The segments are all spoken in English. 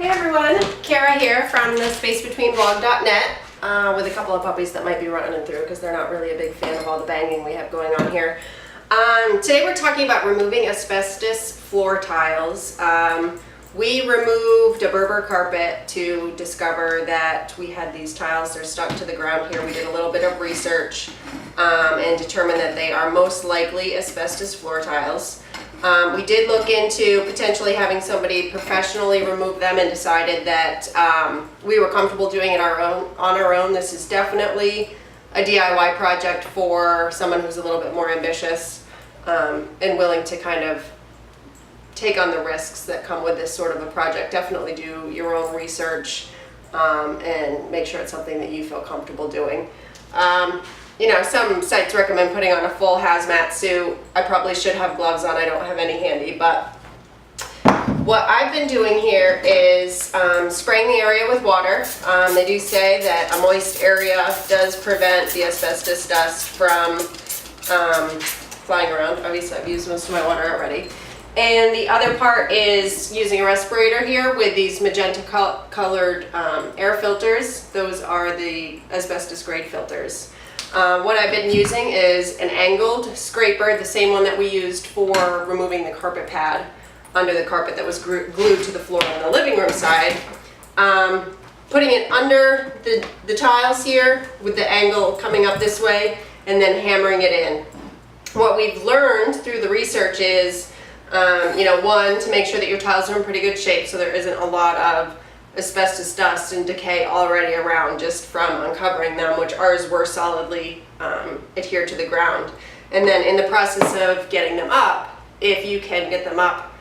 Hey everyone, Kara here from the spacebetweenblog.net with a couple of puppies that might be running through because they're not really a big fan of all the banging we have going on here. Today we're talking about removing asbestos floor tiles. We removed a Berber carpet to discover that we had these tiles. They're stuck to the ground here. We did a little bit of research and determined that they are most likely asbestos floor tiles. We did look into potentially having somebody professionally remove them and decided that we were comfortable doing it on our own. This is definitely a DIY project for someone who's a little bit more ambitious and willing to kind of take on the risks that come with this sort of a project. Definitely do your own research and make sure it's something that you feel comfortable doing. You know, some sites recommend putting on a full hazmat suit. I probably should have gloves on. I don't have any handy, but what I've been doing here is spraying the area with water. They do say that a moist area does prevent the asbestos dust from flying around. Obviously, I've used most of my water already. And the other part is using a respirator here with these magenta colored air filters. Those are the asbestos grade filters. What I've been using is an angled scraper, the same one that we used for removing the carpet pad under the carpet that was glued to the floor on the living room side. Putting it under the tiles here with the angle coming up this way and then hammering it in. What we've learned through the research is, you know, one, to make sure that your tiles are in pretty good shape so there isn't a lot of asbestos dust and decay already around just from uncovering them, which ours were solidly adhered to the ground. And then in the process of getting them up, if you can get them up,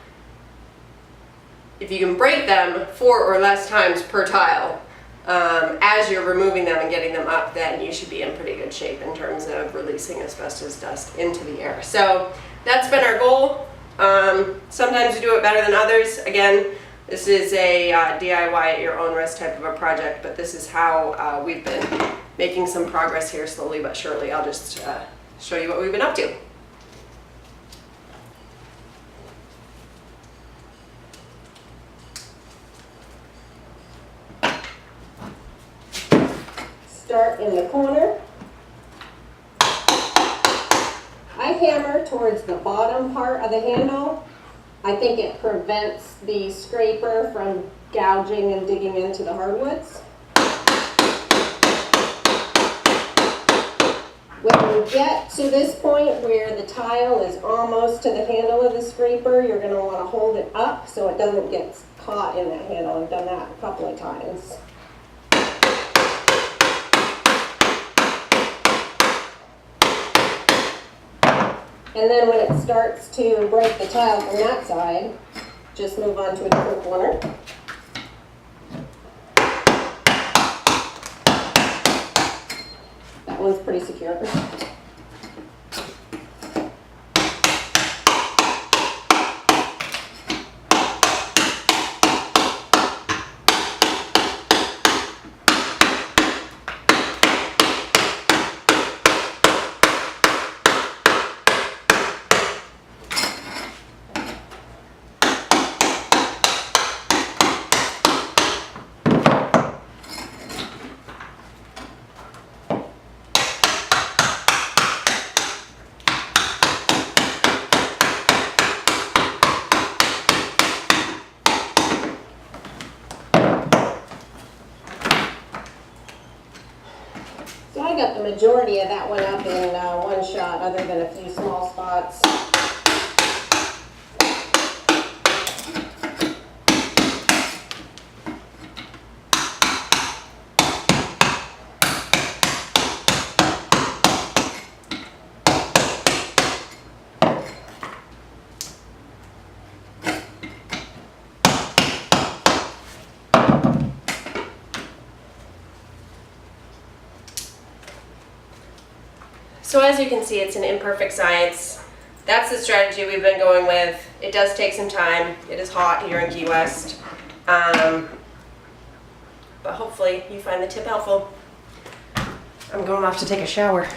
if you can break them 4 or less times per tile as you're removing them and getting them up, then you should be in pretty good shape in terms of releasing asbestos dust into the air. So that's been our goal. Sometimes you do it better than others. Again, this is a DIY at your own risk type of a project, but this is how we've been making some progress here slowly but surely. I'll just show you what we've been up to. Start in the corner. I hammer towards the bottom part of the handle. I think it prevents the scraper from gouging and digging into the hardwoods. When you get to this point where the tile is almost to the handle of the scraper, you're going to want to hold it up so it doesn't get caught in that handle. I've done that a couple of times. And then when it starts to break the tile from that side, just move on to a different corner. That one's pretty secure. So I got the majority of that one up in one shot, other than a few small spots. So as you can see, it's an imperfect science. That's the strategy we've been going with. It does take some time. It is hot here in Key West. But hopefully you find the tip helpful. I'm going off to take a shower.